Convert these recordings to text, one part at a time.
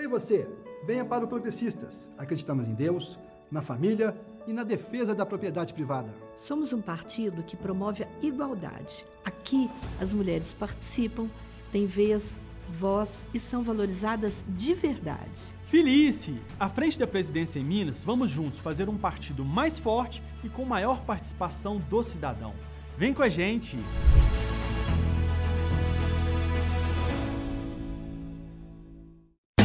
E você, venha para o Progressistas. Acreditamos em Deus, na família e na defesa da propriedade privada. Somos um partido que promove a igualdade. Aqui, as mulheres participam, têm vez, voz e são valorizadas de verdade. Felice! À frente da presidência em Minas, vamos juntos fazer um partido mais forte e com maior participação do cidadão. Vem com a gente!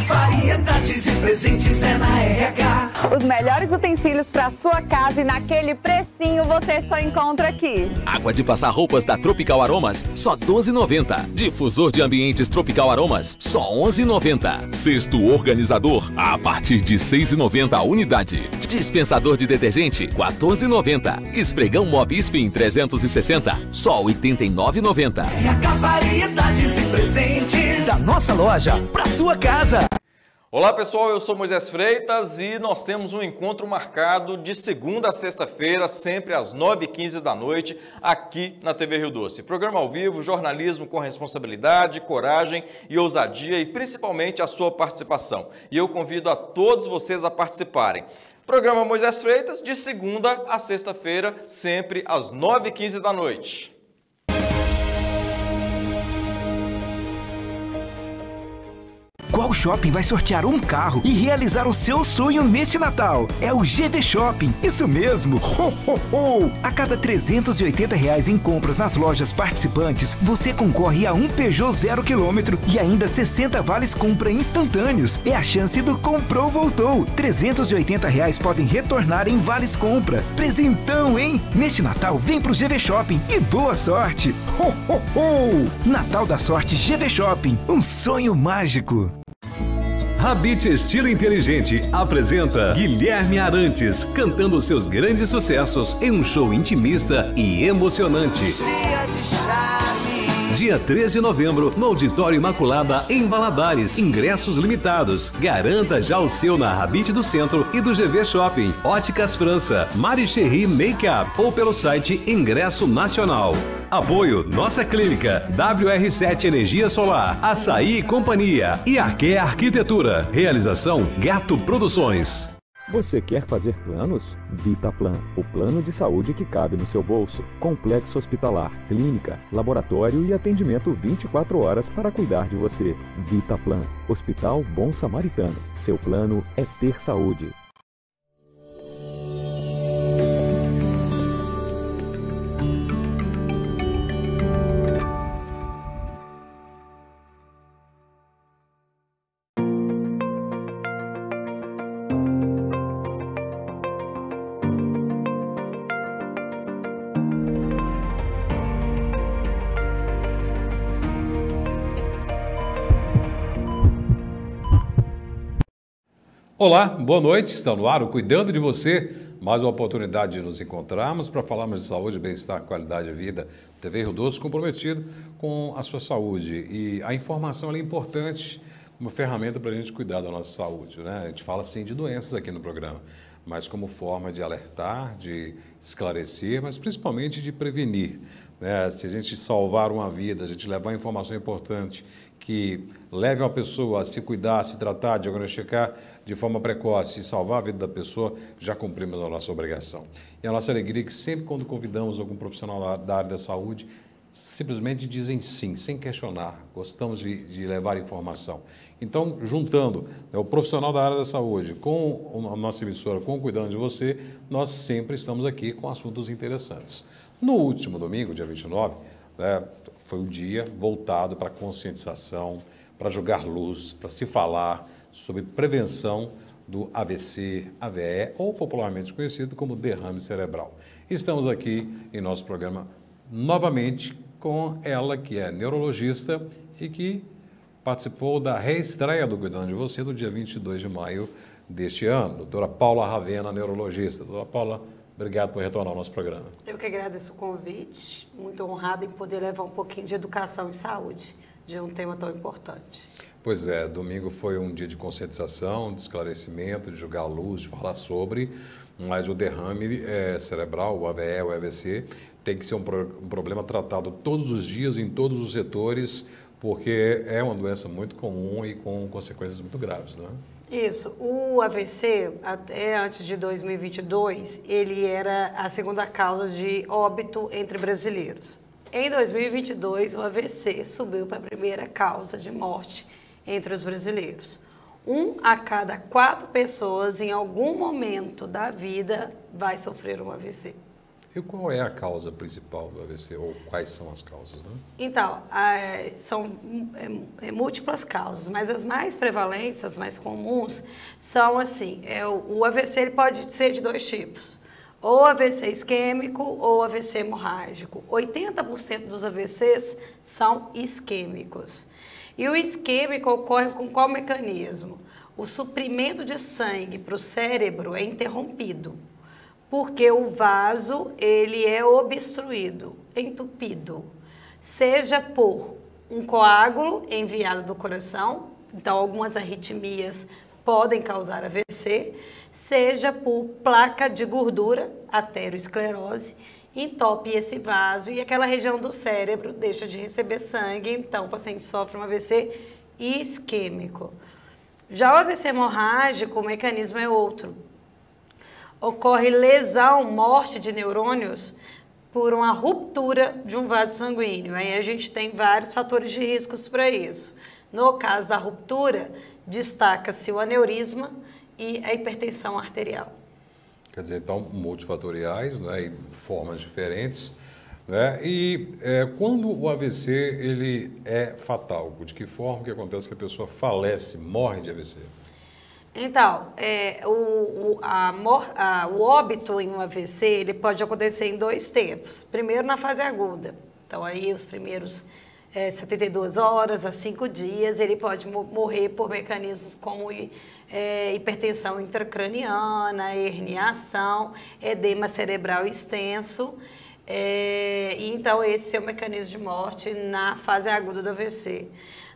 Variedades e presentes é na RH. Os melhores utensílios para sua casa e naquele precinho você só encontra aqui. Água de passar roupas da Tropical Aromas, só R$ 12,90. Difusor de ambientes Tropical Aromas, só R$ 11,90. Cesto organizador, a partir de R$ 6,90 a unidade. Dispensador de detergente, R$ 14,90. Esfregão Mop Spin 360, só R$ 89,90. RH Variedades e presentes da nossa loja para sua casa. Olá pessoal, eu sou Moisés Freitas e nós temos um encontro marcado de segunda a sexta-feira, sempre às 9h15 da noite, aqui na TV Rio Doce. Programa ao vivo, jornalismo com responsabilidade, coragem e ousadia e principalmente a sua participação. E eu convido a todos vocês a participarem. Programa Moisés Freitas de segunda a sexta-feira, sempre às 9h15 da noite. Qual shopping vai sortear um carro e realizar o seu sonho neste Natal? É o GV Shopping, isso mesmo! Ho, ho, ho. A cada R$ 380 em compras nas lojas participantes, você concorre a um Peugeot 0 km e ainda 60 vales compra instantâneos. É a chance do comprou, voltou. R$ 380 podem retornar em vales compra. Presentão, hein? Neste Natal, vem pro GV Shopping e boa sorte! Ho, ho, ho. Natal da Sorte GV Shopping, um sonho mágico. Habite Estilo Inteligente apresenta Guilherme Arantes, cantando seus grandes sucessos em um show intimista e emocionante. Dia 3 de novembro, no Auditório Imaculada, em Valadares. Ingressos limitados. Garanta já o seu na Habite do Centro e do GV Shopping, Óticas França, Marichery Makeup ou pelo site Ingresso Nacional. Apoio Nossa Clínica, WR7 Energia Solar, Açaí e Companhia e Arqué Arquitetura. Realização Gato Produções. Você quer fazer planos? Vitaplan, o plano de saúde que cabe no seu bolso. Complexo hospitalar, clínica, laboratório e atendimento 24 horas para cuidar de você. Vitaplan, Hospital Bom Samaritano. Seu plano é ter saúde. Olá, boa noite, está no ar o Cuidando de Você, mais uma oportunidade de nos encontrarmos para falarmos de saúde, bem-estar, qualidade de vida. TV Rio Doce comprometido com a sua saúde e a informação é importante como ferramenta para a gente cuidar da nossa saúde, né? A gente fala sim de doenças aqui no programa, mas como forma de alertar, de esclarecer, mas principalmente de prevenir, né? Se a gente salvar uma vida, a gente levar informação importante que leve uma pessoa a se cuidar, a se tratar, diagnosticar de forma precoce e salvar a vida da pessoa, já cumprimos a nossa obrigação. E a nossa alegria é que sempre quando convidamos algum profissional da área da saúde, simplesmente dizem sim, sem questionar. Gostamos de levar informação. Então, juntando, né, o profissional da área da saúde com a nossa emissora, com o Cuidando de Você, nós sempre estamos aqui com assuntos interessantes. No último domingo, dia 29, né, foi um dia voltado para a conscientização, para jogar luz, para se falar sobre prevenção do AVC, AVE, ou popularmente conhecido como derrame cerebral. Estamos aqui em nosso programa novamente com ela, que é neurologista e que participou da reestreia do Cuidando de Você no dia 22 de maio deste ano. Doutora Paula Ravena, neurologista. Doutora Paula, obrigado por retornar ao nosso programa. Eu que agradeço o convite, muito honrada em poder levar um pouquinho de educação e saúde de um tema tão importante. Pois é, domingo foi um dia de conscientização, de esclarecimento, de jogar luz, de falar sobre, mas o derrame cerebral, o AVE, o AVC, tem que ser um problema tratado todos os dias, em todos os setores, porque é uma doença muito comum e com consequências muito graves, não é? Isso. O AVC, até antes de 2022, ele era a segunda causa de óbito entre brasileiros. Em 2022, o AVC subiu para a primeira causa de morte entre os brasileiros. 1 a cada 4 pessoas, em algum momento da vida, vai sofrer um AVC. E qual é a causa principal do AVC, ou quais são as causas, né? Então, são múltiplas causas, mas as mais prevalentes, as mais comuns, são assim, o AVC ele pode ser de 2 tipos, ou AVC isquêmico ou AVC hemorrágico. 80% dos AVCs são isquêmicos. E o isquêmico ocorre com qual mecanismo? O suprimento de sangue para o cérebro é interrompido, porque o vaso ele é obstruído, entupido, seja por um coágulo enviado do coração, então algumas arritmias podem causar AVC, seja por placa de gordura, aterosclerose, entope esse vaso e aquela região do cérebro deixa de receber sangue, então o paciente sofre um AVC isquêmico. Já o AVC hemorrágico, o mecanismo é outro. Ocorre lesão, morte de neurônios por uma ruptura de um vaso sanguíneo. Aí a gente tem vários fatores de riscos para isso. No caso da ruptura, destaca-se o aneurisma e a hipertensão arterial. Quer dizer, então, multifatoriais, né, e formas diferentes. Né? E quando o AVC ele é fatal, de que forma que acontece que a pessoa falece, morre de AVC? Então, o óbito em um AVC ele pode acontecer em 2 tempos. Primeiro, na fase aguda. Então, aí os primeiros 72 horas a 5 dias, ele pode morrer por mecanismos como hipertensão intracraniana, herniação, edema cerebral extenso. Então, esse é o mecanismo de morte na fase aguda do AVC.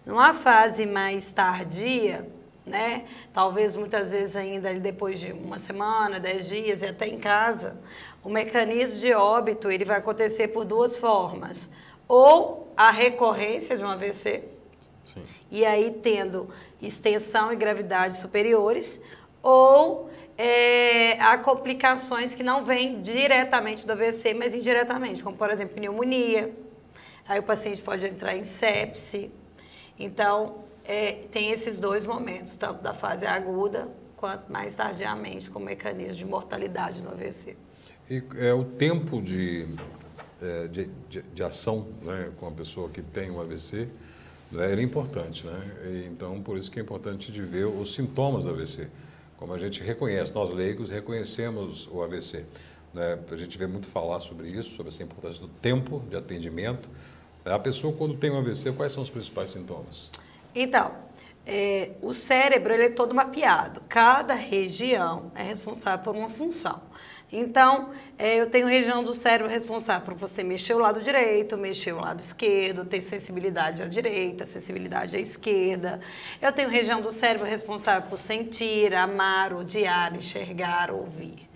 Numa fase mais tardia, né? Talvez muitas vezes ainda depois de 1 semana, 10 dias e até em casa, o mecanismo de óbito ele vai acontecer por 2 formas. Ou a recorrência de um AVC, sim, e aí tendo extensão e gravidade superiores, ou há complicações que não vêm diretamente do AVC, mas indiretamente, como por exemplo pneumonia, aí o paciente pode entrar em sepse. Então, tem esses 2 momentos, tanto da fase aguda, quanto mais tardiamente, com o mecanismo de mortalidade no AVC. E o tempo de ação, né, com a pessoa que tem um AVC, né, ele é importante, né? E, então, por isso que é importante de ver os sintomas do AVC. Como a gente reconhece, nós leigos reconhecemos o AVC. Né? A gente vê muito falar sobre isso, sobre essa importância do tempo de atendimento. A pessoa, quando tem um AVC, quais são os principais sintomas? Então, o cérebro ele é todo mapeado. Cada região é responsável por uma função. Então, eu tenho região do cérebro responsável por você mexer o lado direito, mexer o lado esquerdo, ter sensibilidade à direita, sensibilidade à esquerda. Eu tenho região do cérebro responsável por sentir, amar, odiar, enxergar, ouvir.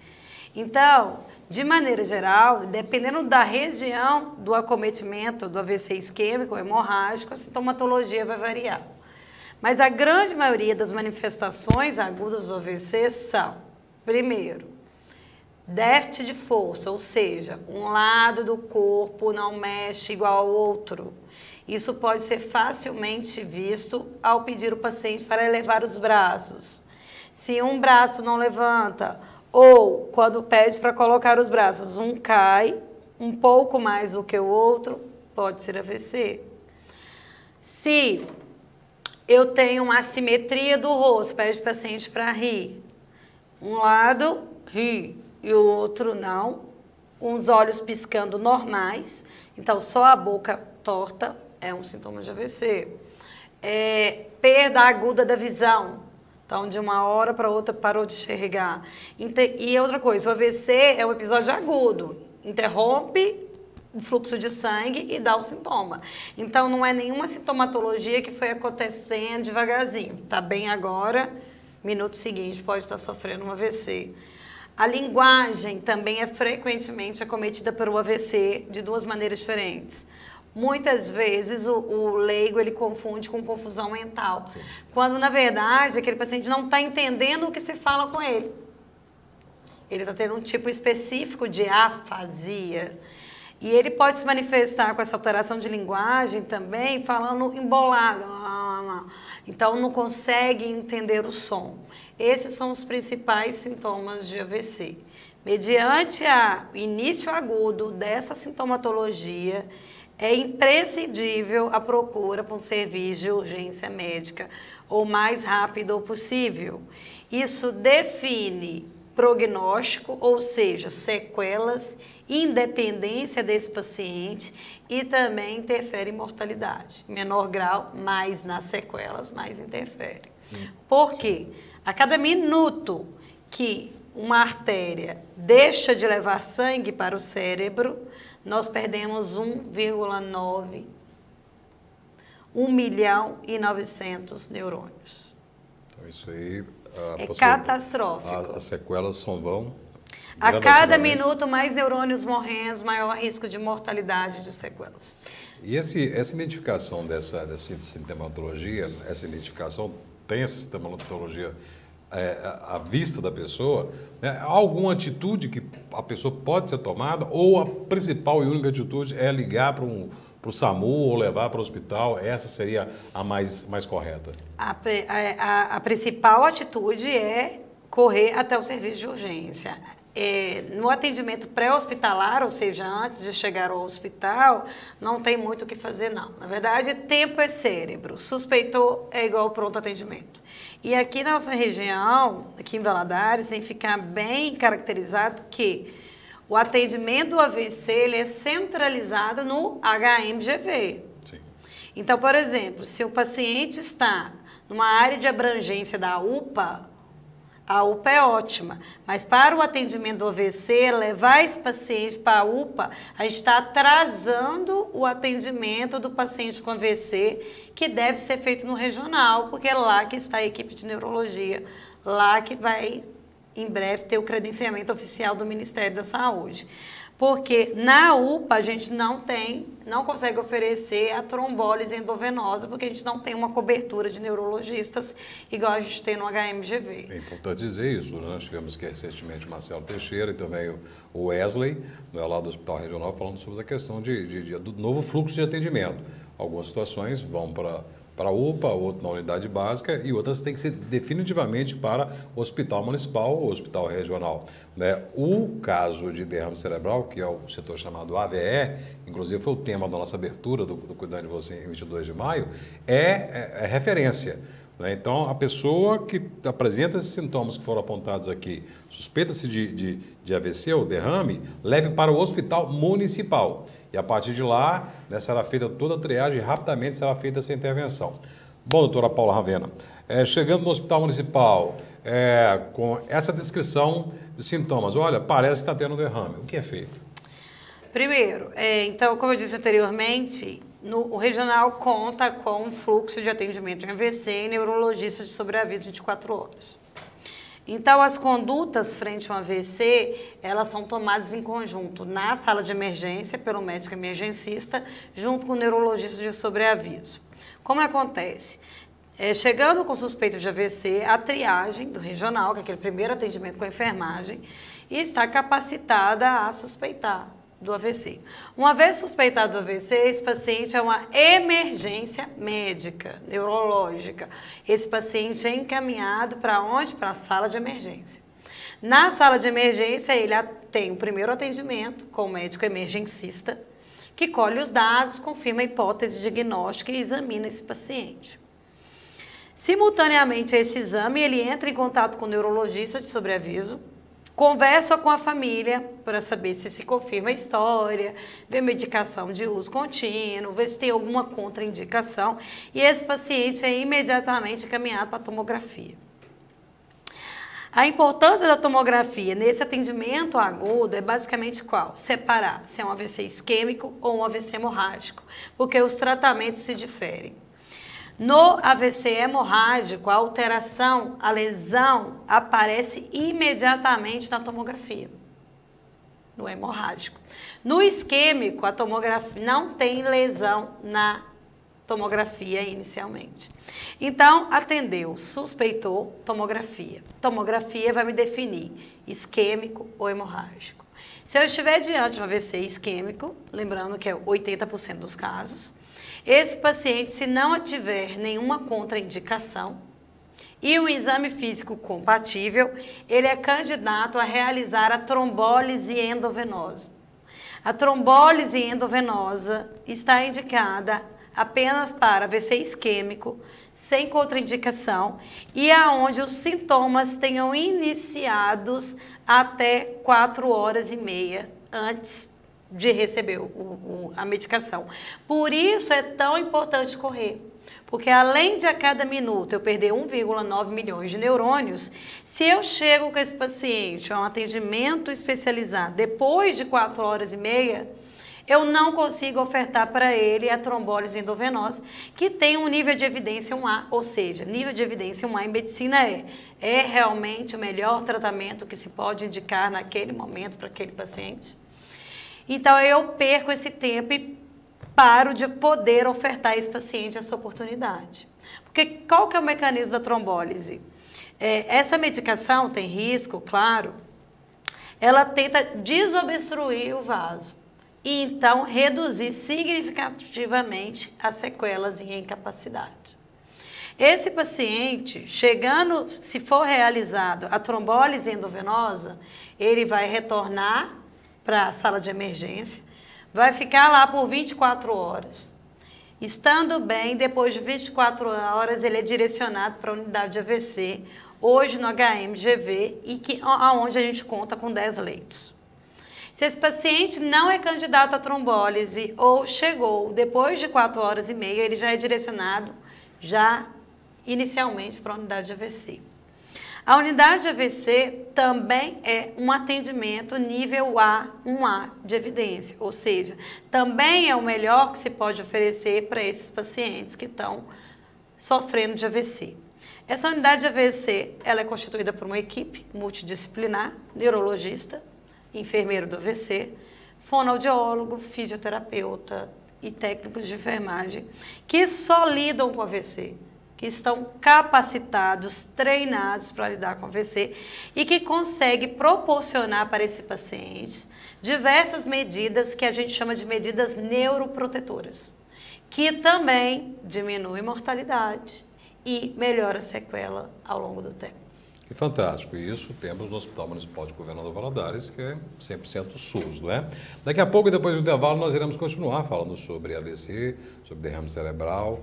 Então, de maneira geral, dependendo da região do acometimento do AVC isquêmico ou hemorrágico, a sintomatologia vai variar. Mas a grande maioria das manifestações agudas do AVC são, primeiro, déficit de força, ou seja, um lado do corpo não mexe igual ao outro. Isso pode ser facilmente visto ao pedir o paciente para elevar os braços. Se um braço não levanta, ou quando pede para colocar os braços, um cai um pouco mais do que o outro, pode ser AVC. Se eu tenho uma assimetria do rosto, pede o paciente para rir. Um lado ri e o outro não. Uns olhos piscando normais, então só a boca torta é um sintoma de AVC. Perda aguda da visão. Então, de uma hora para outra, parou de enxergar. E outra coisa, o AVC é um episódio agudo. Interrompe o fluxo de sangue e dá o sintoma. Então, não é nenhuma sintomatologia que foi acontecendo devagarzinho. Está bem agora, minuto seguinte pode estar sofrendo um AVC. A linguagem também é frequentemente acometida por um AVC de 2 maneiras diferentes. Muitas vezes o leigo ele confunde com confusão mental, quando na verdade aquele paciente não está entendendo o que se fala com ele. Ele está tendo um tipo específico de afasia. E ele pode se manifestar com essa alteração de linguagem também, falando embolado. Então, não consegue entender o som. Esses são os principais sintomas de AVC. Mediante o início agudo dessa sintomatologia, é imprescindível a procura por um serviço de urgência médica o mais rápido possível. Isso define prognóstico, ou seja, sequelas, independência desse paciente e também interfere em mortalidade. Em menor grau, mais nas sequelas, mais interfere. Por quê? A cada minuto que uma artéria deixa de levar sangue para o cérebro, nós perdemos 1,9, 1.900.000 neurônios. Então, isso aí... É catastrófico. As sequelas são vão... A cada minuto, mais neurônios morrendo, maior risco de mortalidade de sequelas. E essa identificação dessa sintomatologia, tem essa sintomatologia à vista da pessoa, né? Há alguma atitude que a pessoa pode ser tomada ou a principal e única atitude é ligar para o SAMU ou levar para o hospital? Essa seria a mais correta? A principal atitude é correr até o serviço de urgência. No atendimento pré-hospitalar, ou seja, antes de chegar ao hospital, não tem muito o que fazer, não. Na verdade, tempo é cérebro. Suspeitou é igual pronto atendimento. E aqui na nossa região, aqui em Valadares, tem que ficar bem caracterizado que o atendimento do AVC ele é centralizado no HMGV. Sim. Então, por exemplo, se o paciente está numa área de abrangência da UPA, a UPA é ótima, mas para o atendimento do AVC, levar esse paciente para a UPA, a gente está atrasando o atendimento do paciente com AVC, que deve ser feito no regional, porque é lá que está a equipe de neurologia, lá que vai, em breve, ter o credenciamento oficial do Ministério da Saúde. Porque na UPA a gente não consegue oferecer a trombólise endovenosa, porque a gente não tem uma cobertura de neurologistas igual a gente tem no HMGV. É importante dizer isso, né? Nós tivemos aqui recentemente o Marcelo Teixeira e também o Wesley, lá do Hospital Regional, falando sobre a questão do novo fluxo de atendimento. Algumas situações vão para a UPA, outras na unidade básica e outras têm que ser definitivamente para o hospital municipal ou hospital regional, né? O caso de derrame cerebral, que é o setor chamado AVE, inclusive foi o tema da nossa abertura do Cuidando de Você em 22 de maio, é referência. Então, a pessoa que apresenta esses sintomas que foram apontados aqui, suspeita-se de AVC ou derrame, leve para o hospital municipal. E a partir de lá, né, será feita toda a triagem e rapidamente será feita essa intervenção. Bom, doutora Paula Ravena, chegando no hospital municipal, com essa descrição de sintomas, olha, parece que está tendo derrame, o que é feito? Primeiro, então, como eu disse anteriormente, o regional conta com um fluxo de atendimento em AVC e neurologista de sobreaviso 24 horas. Então, as condutas frente ao AVC, elas são tomadas em conjunto na sala de emergência, pelo médico emergencista, junto com o neurologista de sobreaviso. Como acontece? Chegando com suspeito de AVC, a triagem do regional, que é aquele primeiro atendimento com a enfermagem, e está capacitada a suspeitar do AVC. Uma vez suspeitado do AVC, esse paciente é uma emergência médica, neurológica. Esse paciente é encaminhado para onde? Para a sala de emergência. Na sala de emergência, ele tem o primeiro atendimento com o médico emergencista, que colhe os dados, confirma a hipótese diagnóstica e examina esse paciente. Simultaneamente a esse exame, ele entra em contato com o neurologista de sobreaviso, conversa com a família para saber se confirma a história, vê medicação de uso contínuo, vê se tem alguma contraindicação e esse paciente é imediatamente encaminhado para a tomografia. A importância da tomografia nesse atendimento agudo é basicamente qual? Separar se é um AVC isquêmico ou um AVC hemorrágico, porque os tratamentos se diferem. No AVC hemorrágico, a alteração, a lesão, aparece imediatamente na tomografia. no hemorrágico. No isquêmico, a tomografia não tem lesão na tomografia inicialmente. Então, atendeu, suspeitou, tomografia. Tomografia vai me definir isquêmico ou hemorrágico. Se eu estiver diante de um AVC isquêmico, lembrando que é 80% dos casos, esse paciente, se não tiver nenhuma contraindicação e um exame físico compatível, ele é candidato a realizar a trombólise endovenosa. A trombólise endovenosa está indicada apenas para AVC isquêmico, sem contraindicação, e aonde os sintomas tenham iniciados até 4 horas e meia antes de receber a medicação. Por isso é tão importante correr, porque além de a cada minuto eu perder 1,9 milhões de neurônios, se eu chego com esse paciente a um atendimento especializado depois de 4 horas e meia, eu não consigo ofertar para ele a trombólise endovenosa, que tem um nível de evidência 1A, ou seja, nível de evidência 1A em medicina é realmente o melhor tratamento que se pode indicar naquele momento para aquele paciente. Então, eu perco esse tempo e paro de poder ofertar a esse paciente essa oportunidade. Porque qual que é o mecanismo da trombólise? Essa medicação tem risco, claro, ela tenta desobstruir o vaso. E então reduzir significativamente as sequelas e incapacidade. Esse paciente, chegando, se for realizado a trombólise endovenosa, ele vai retornar para a sala de emergência, vai ficar lá por 24 horas. Estando bem, depois de 24 horas, ele é direcionado para a unidade de AVC, hoje no HMGV, e onde a gente conta com 10 leitos. Se esse paciente não é candidato à trombólise ou chegou depois de 4 horas e meia, ele já é direcionado inicialmente para a unidade de AVC. A unidade de AVC também é um atendimento nível A, 1A de evidência, ou seja, também é o melhor que se pode oferecer para esses pacientes que estão sofrendo de AVC. Essa unidade de AVC ela é constituída por uma equipe multidisciplinar, neurologista, enfermeiro do AVC, fonoaudiólogo, fisioterapeuta e técnicos de enfermagem, que só lidam com AVC, que estão capacitados, treinados para lidar com AVC e que conseguem proporcionar para esses pacientes diversas medidas que a gente chama de medidas neuroprotetoras, que também diminuem mortalidade e melhora a sequela ao longo do tempo. Que fantástico. E isso temos no Hospital Municipal de Governador Valadares, que é 100% SUS, não é? Daqui a pouco, depois do intervalo, nós iremos continuar falando sobre AVC, sobre derrame cerebral,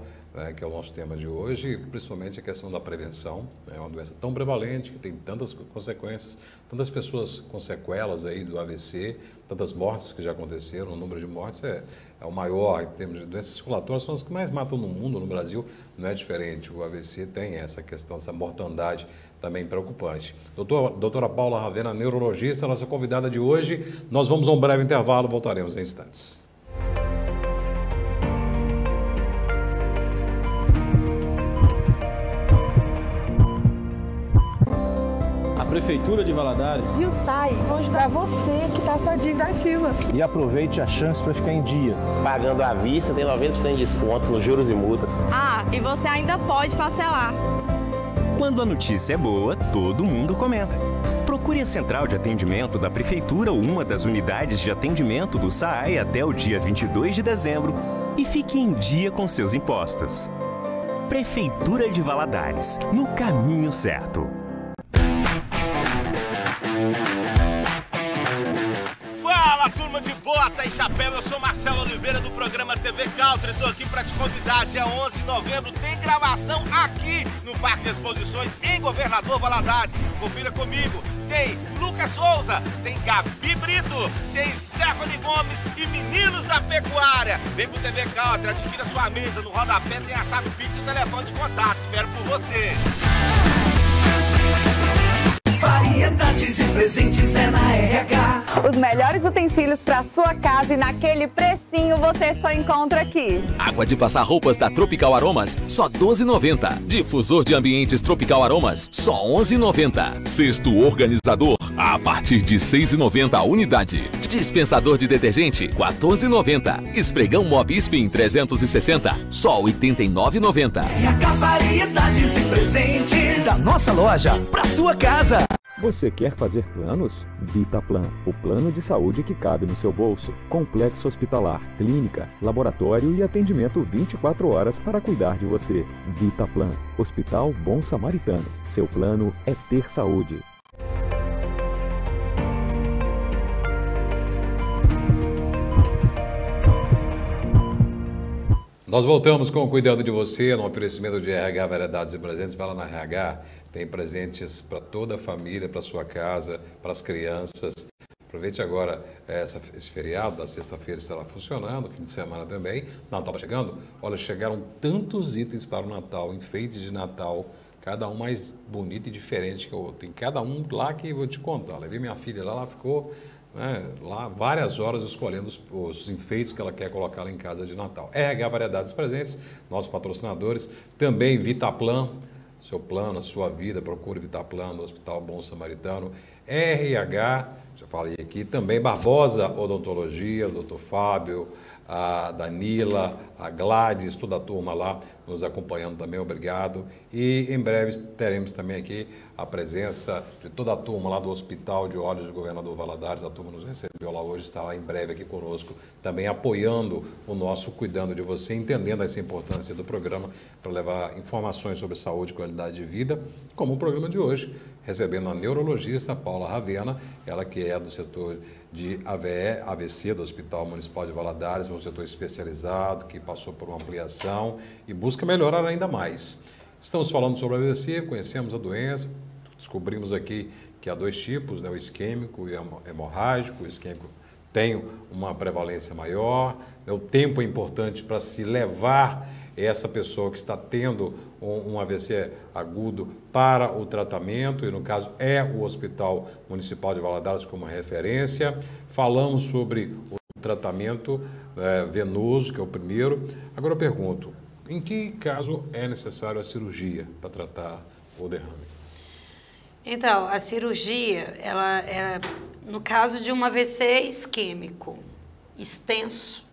que é o nosso tema de hoje, e principalmente a questão da prevenção. É uma doença tão prevalente, que tem tantas consequências, tantas pessoas com sequelas aí do AVC, tantas mortes que já aconteceram, o número de mortes é o maior em termos de doenças circulatórias, são as que mais matam no mundo, no Brasil não é diferente. O AVC tem essa questão, essa mortandade também preocupante. Doutora Paula Ravena, neurologista, nossa convidada de hoje. Nós vamos a um breve intervalo, voltaremos em instantes. Prefeitura de Valadares e o SAI vão ajudar você que está a sua dívida ativa. E aproveite a chance para ficar em dia. Pagando à vista tem 90% de desconto nos juros e multas. E você ainda pode parcelar. Quando a notícia é boa, todo mundo comenta. Procure a central de atendimento da Prefeitura ou uma das unidades de atendimento do SAAI até o dia 22 de dezembro e fique em dia com seus impostos. Prefeitura de Valadares, no caminho certo. Fala, turma de bota e chapéu, eu sou Marcelo Oliveira do programa TV Country. Estou aqui para te convidar, dia 11 de novembro tem gravação aqui no Parque de Exposições em Governador Valadares. Confira comigo, tem Lucas Souza, tem Gabi Brito, tem Stephanie Gomes e meninos da pecuária. Vem pro TV Country, adquira sua mesa, no rodapé tem a chave Pix e o telefone de contato. Espero por você. Variedades e presentes é na RH. Os melhores utensílios para sua casa e naquele precinho você só encontra aqui. Água de passar roupas da Tropical Aromas, só R$ 12,90. Difusor de ambientes Tropical Aromas, só R$ 11,90. Cesto organizador, a partir de R$ 6,90 a unidade. Dispensador de detergente, R$ 14,90. Esfregão Mop Spin 360, só R$ 89,90. Variedades e presentes da nossa loja para sua casa. Você quer fazer planos? Vitaplan, o plano de saúde que cabe no seu bolso. Complexo hospitalar, clínica, laboratório e atendimento 24 horas para cuidar de você. Vitaplan, Hospital Bom Samaritano. Seu plano é ter saúde. Nós voltamos com o Cuidando de Você, no oferecimento de RH Variedades e Presentes. Vai lá na RH, tem presentes para toda a família, para sua casa, para as crianças. Aproveite agora esse feriado, da sexta-feira estará funcionando, fim de semana também. Natal está chegando. Olha, chegaram tantos itens para o Natal, enfeites de Natal, cada um mais bonito e diferente que o outro. Tem cada um lá que eu vou te contar. Levei minha filha lá, ela ficou... lá várias horas escolhendo os enfeites que ela quer colocar lá em casa de Natal. RH Variedades Presentes, nossos patrocinadores, também Vitaplan, seu plano, a sua vida, procure Vitaplan no Hospital Bom Samaritano, RH, já falei aqui, também Barbosa Odontologia, o Dr. Fábio, a Danila, a Gladys, toda a turma lá nos acompanhando também, obrigado. E em breve teremos também aqui a presença de toda a turma lá do Hospital de Olhos do Governador Valadares, a turma nos recebeu lá hoje, está lá em breve aqui conosco, também apoiando o nosso Cuidando de Você, entendendo essa importância do programa para levar informações sobre saúde e qualidade de vida, como o programa de hoje, recebendo a neurologista Paula Ravena, ela que é do setor de AVC do Hospital Municipal de Valadares, um setor especializado que passou por uma ampliação e busca melhorar ainda mais. Estamos falando sobre AVC, conhecemos a doença, descobrimos aqui que há dois tipos, né, o isquêmico e o hemorrágico. O isquêmico tem uma prevalência maior, né, o tempo é importante para se levar essa pessoa que está tendo um AVC agudo para o tratamento, e no caso é o Hospital Municipal de Valadares como referência. Falamos sobre o tratamento venoso, que é o primeiro. Agora eu pergunto, em que caso é necessário a cirurgia para tratar o derrame? Então, a cirurgia, ela no caso de um AVC isquêmico extenso,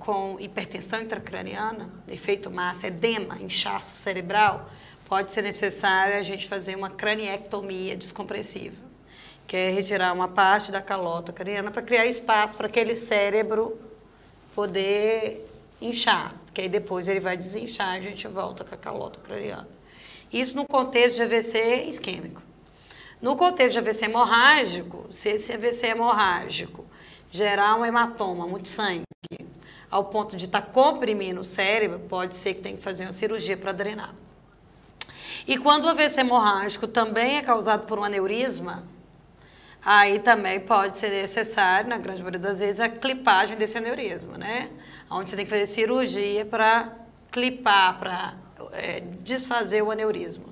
com hipertensão intracraniana, efeito massa, edema, inchaço cerebral, pode ser necessário a gente fazer uma craniectomia descompressiva, que é retirar uma parte da calota craniana para criar espaço para aquele cérebro poder inchar, porque aí depois ele vai desinchar e a gente volta com a calota craniana. Isso no contexto de AVC isquêmico. No contexto de AVC hemorrágico, se esse AVC hemorrágico gerar um hematoma, muito sangue, ao ponto de estar comprimindo o cérebro, pode ser que tenha que fazer uma cirurgia para drenar. E quando o AVC hemorrágico também é causado por um aneurisma, aí também pode ser necessário, na grande maioria das vezes, a clipagem desse aneurisma, né? Onde você tem que fazer cirurgia para clipar, para desfazer o aneurisma.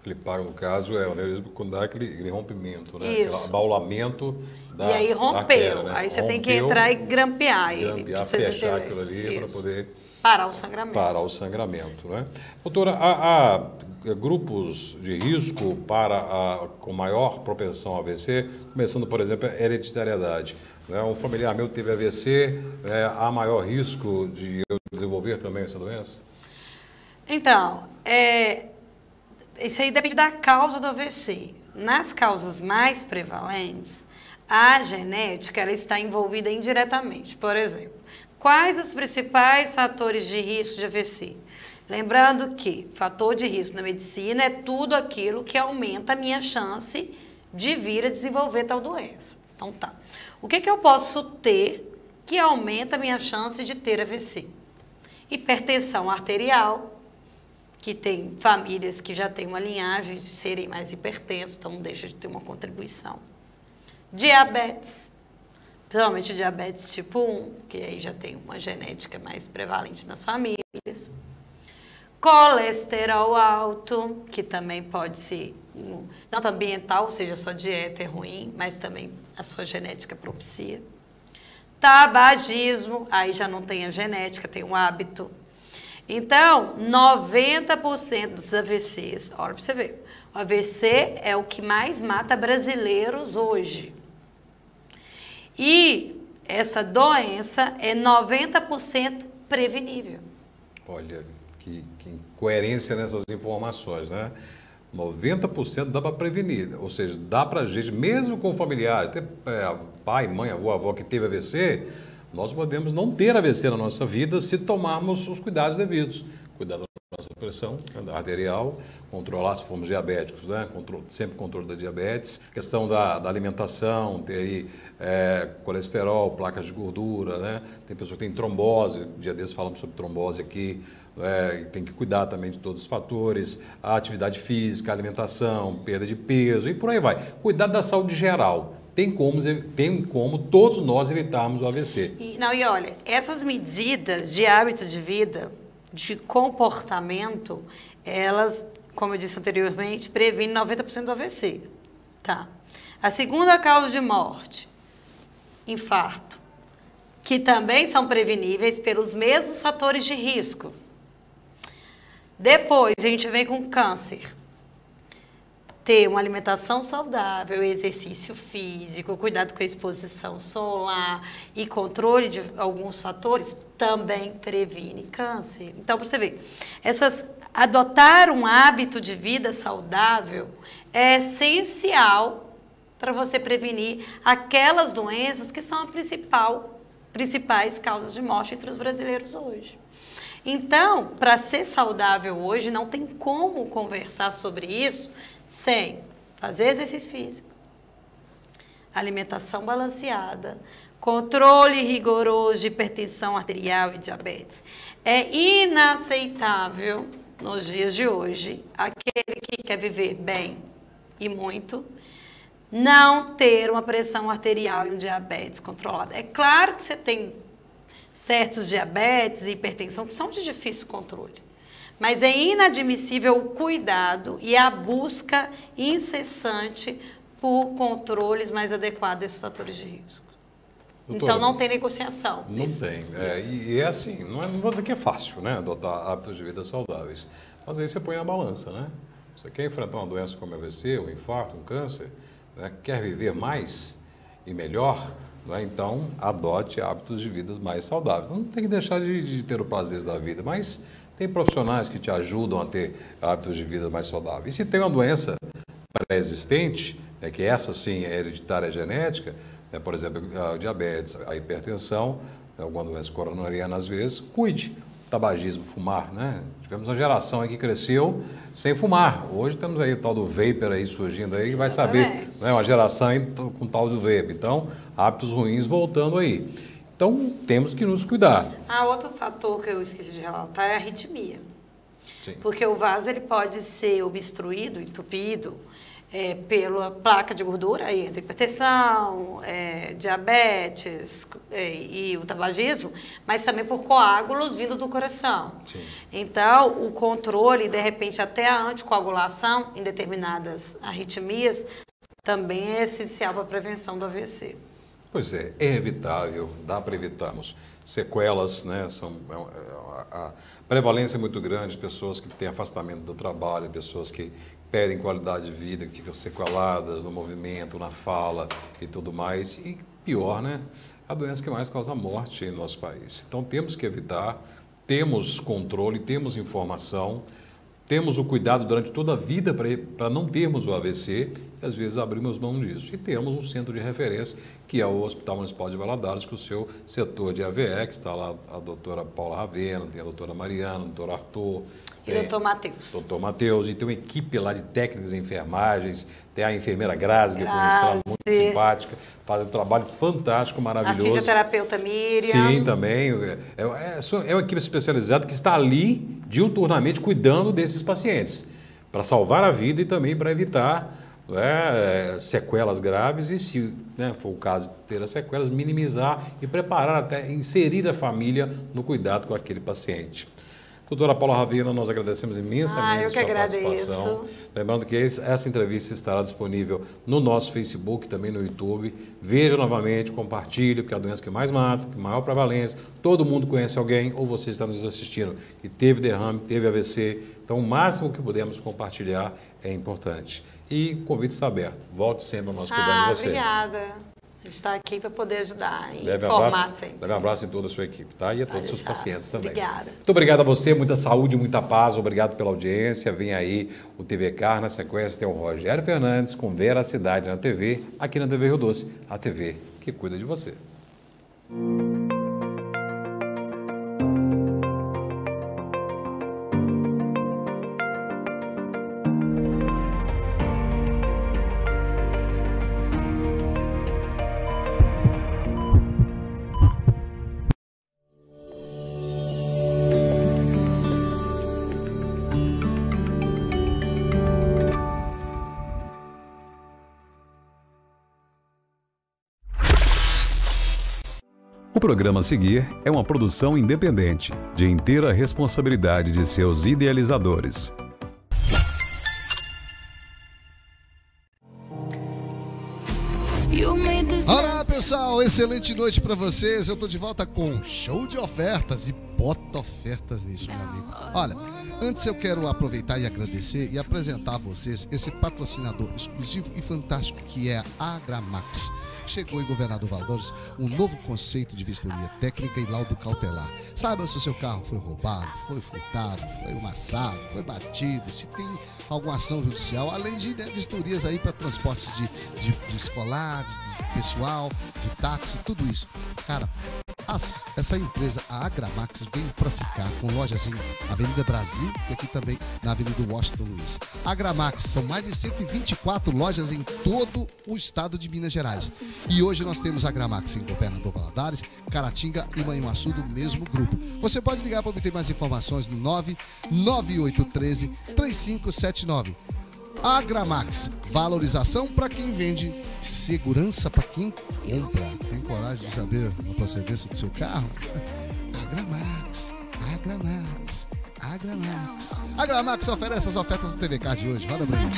Clipar, no caso, é o aneurisma quando dá aquele rompimento, né? Isso. Aquele abaulamento da E aí rompeu, artéria, né? aí você tem que entrar e grampear ele. Fechar aquilo ali para poder... parar o sangramento. Parar o sangramento, né? Doutora, há grupos de risco com maior propensão a AVC, começando, por exemplo, a hereditariedade. Né? Um familiar meu teve AVC, há maior risco de eu desenvolver também essa doença? Então, isso aí depende da causa do AVC. Nas causas mais prevalentes, a genética ela está envolvida indiretamente. Por exemplo, quais os principais fatores de risco de AVC? Lembrando que fator de risco na medicina é tudo aquilo que aumenta a minha chance de vir a desenvolver tal doença. Então tá. O que eu posso ter que aumenta a minha chance de ter AVC? Hipertensão arterial, que tem famílias que já têm uma linhagem de serem mais hipertensos, então não deixa de ter uma contribuição. Diabetes, principalmente diabetes tipo 1, que aí já tem uma genética mais prevalente nas famílias. Colesterol alto, que também pode ser tanto ambiental, ou seja, a sua dieta é ruim, mas também a sua genética propicia. Tabagismo, aí já não tem a genética, tem um hábito. Então, 90% dos AVCs, olha para você ver, o AVC é o que mais mata brasileiros hoje. E essa doença é 90% prevenível. Olha, que incoerência nessas informações, né? 90% dá para prevenir, ou seja, dá para a gente, mesmo com familiares, pai, mãe, avó que teve AVC, nós podemos não ter AVC na nossa vida se tomarmos os cuidados devidos. Cuidar da nossa pressão arterial, controlar se formos diabéticos, né? Sempre controle da diabetes, questão da alimentação, ter aí, colesterol, placas de gordura, né? Tem pessoas que têm trombose, um dia desses falamos sobre trombose aqui, tem que cuidar também de todos os fatores, a atividade física, a alimentação, perda de peso e por aí vai. Cuidar da saúde geral. Tem como todos nós evitarmos o AVC. E olha, essas medidas de hábito de vida, de comportamento, elas, como eu disse anteriormente, previnem 90% do AVC. Tá. A segunda causa de morte, infarto, que também são preveníveis pelos mesmos fatores de risco. Depois, a gente vem com câncer. Ter uma alimentação saudável, exercício físico, cuidado com a exposição solar e controle de alguns fatores também previne câncer. Então, para você ver, adotar um hábito de vida saudável é essencial para você prevenir aquelas doenças que são as principais causas de morte entre os brasileiros hoje. Então, para ser saudável hoje, não tem como conversar sobre isso sem fazer exercício físico, alimentação balanceada, controle rigoroso de hipertensão arterial e diabetes. É inaceitável, nos dias de hoje, aquele que quer viver bem e muito, não ter uma pressão arterial e um diabetes controlado. É claro que você tem certos diabetes e hipertensão que são de difícil controle. Mas é inadmissível o cuidado e a busca incessante por controles mais adequados desses fatores de risco. Doutora, então, não tem negociação. Não tem. E é assim, não vou dizer que é fácil, né, adotar hábitos de vida saudáveis. Mas aí você põe na balança, né? Você quer enfrentar uma doença como AVC, um infarto, um câncer, né, quer viver mais e melhor, né, então adote hábitos de vida mais saudáveis. Não tem que deixar de ter o prazer da vida, mas tem profissionais que te ajudam a ter hábitos de vida mais saudáveis. E se tem uma doença pré-existente, que essa sim é hereditária genética, por exemplo, a diabetes, a hipertensão, alguma doença coronariana às vezes, cuide. Tabagismo, fumar, né? Tivemos uma geração aí que cresceu sem fumar. Hoje temos aí o tal do vapor aí surgindo aí, que vai saber, né? Uma geração aí com o tal do vapor. Então, hábitos ruins voltando aí. Então, temos que nos cuidar. Outro fator que eu esqueci de relatar é a arritmia. Sim. Porque o vaso ele pode ser obstruído, entupido, pela placa de gordura, aí entra hipertensão, diabetes e o tabagismo, mas também por coágulos vindo do coração. Sim. Então, o controle, de repente, até a anticoagulação em determinadas arritmias, também é essencial para a prevenção do AVC. Pois é evitável, dá para evitarmos sequelas, né? A prevalência é muito grande de pessoas que têm afastamento do trabalho, pessoas que perdem qualidade de vida, que ficam sequeladas no movimento, na fala e tudo mais. E pior, né? A doença que mais causa morte no nosso país. Então temos que evitar, temos controle, temos informação, temos o cuidado durante toda a vida para não termos o AVC, e às vezes abrimos mão disso. E temos um centro de referência, que é o Hospital Municipal de Valadares, com o seu setor de AVE, que está lá a doutora Paula Ravena, tem a doutora Mariana, o doutor Arthur. E o doutor Matheus. Doutor Matheus, e tem uma equipe lá de técnicos e enfermagens, tem a enfermeira Grazi, que eu conheci ela, muito simpática, faz um trabalho fantástico, maravilhoso. A fisioterapeuta Miriam. Sim, também. É uma equipe especializada que está ali, diuturnamente, cuidando desses pacientes, para salvar a vida e também para evitar sequelas graves e, se for o caso de ter as sequelas, minimizar e preparar até inserir a família no cuidado com aquele paciente. Doutora Paula Ravena, nós agradecemos imensamente eu que a sua participação. agradeço. Lembrando que essa entrevista estará disponível no nosso Facebook, também no YouTube. Veja novamente, compartilhe, porque é a doença que mais mata, que maior prevalência. Todo mundo conhece alguém, ou você está nos assistindo, que teve derrame, teve AVC. Então, o máximo que pudermos compartilhar é importante. E o convite está aberto. Volte sempre ao nosso cuidado de você. Obrigada. A gente está aqui para poder ajudar e Leve informar sempre. Leve um abraço em toda a sua equipe, tá? E a todos os seus pacientes também. Obrigada. Muito obrigado a você, muita saúde, muita paz. Obrigado pela audiência. Vem aí o TV Car. Na sequência tem o Rogério Fernandes com Veracidade na TV, aqui na TV Rio Doce, a TV que cuida de você. O programa a seguir é uma produção independente, de inteira responsabilidade de seus idealizadores. Olá pessoal, excelente noite para vocês. Eu tô de volta com show de ofertas e bota ofertas nisso, meu amigo. Olha, antes eu quero aproveitar e agradecer e apresentar a vocês esse patrocinador exclusivo e fantástico que é a Agramax. Chegou em Governador Valadares um novo conceito de vistoria técnica e laudo cautelar. Saiba se o seu carro foi roubado, foi furtado, foi amassado, foi batido, se tem alguma ação judicial, além de vistorias aí para transporte de escolar, de pessoal, de táxi, tudo isso. Cara, essa empresa, a Agramax, veio para ficar com lojas em Avenida Brasil e aqui também na Avenida Washington Luiz. Agramax, são mais de 124 lojas em todo o estado de Minas Gerais. E hoje nós temos a Agramax em Governador Valadares, Caratinga e Manhuaçu do mesmo grupo. Você pode ligar para obter mais informações no 99813-3579. Agramax, valorização para quem vende, segurança para quem compra. Tem coragem de saber a procedência do seu carro? Agramax, Agramax, Agramax. Agramax oferece as ofertas do TV Card de hoje. Roda pra mim.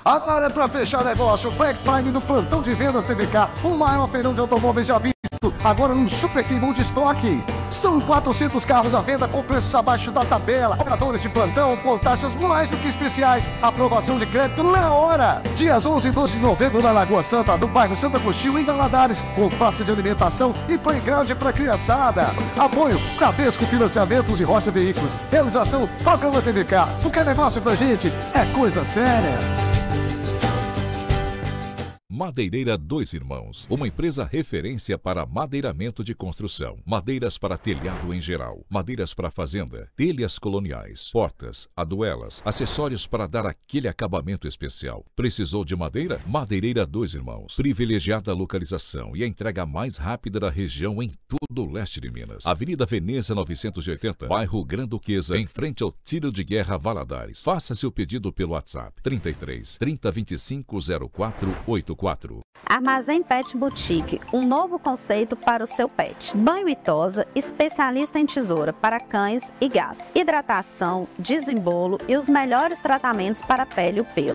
Agora é para fechar negócio, Black Friday no plantão de vendas TVK, o maior feirão de automóveis já visto, agora num super queimão de estoque. São 400 carros à venda com preços abaixo da tabela, operadores de plantão com taxas mais do que especiais, aprovação de crédito na hora. Dias 11 e 12 de novembro na Lagoa Santa, do bairro Santo Agostinho, em Valadares, com praça de alimentação e playground para criançada. Apoio Bradesco Financiamentos e Rocha Veículos. Realização Programa TVK, porque negócio pra gente é coisa séria. Madeireira Dois Irmãos, uma empresa referência para madeiramento de construção, madeiras para telhado em geral, madeiras para fazenda, telhas coloniais, portas, aduelas, acessórios para dar aquele acabamento especial. Precisou de madeira? Madeireira Dois Irmãos, privilegiada localização e a entrega mais rápida da região em todo o leste de Minas. Avenida Veneza 980, bairro Granduquesa, em frente ao Tiro de Guerra Valadares. Faça seu pedido pelo WhatsApp 33 30 25 0484. Armazém Pet Boutique, um novo conceito para o seu pet. Banho e tosa, especialista em tesoura para cães e gatos. Hidratação, desembolo e os melhores tratamentos para a pele e o pelo.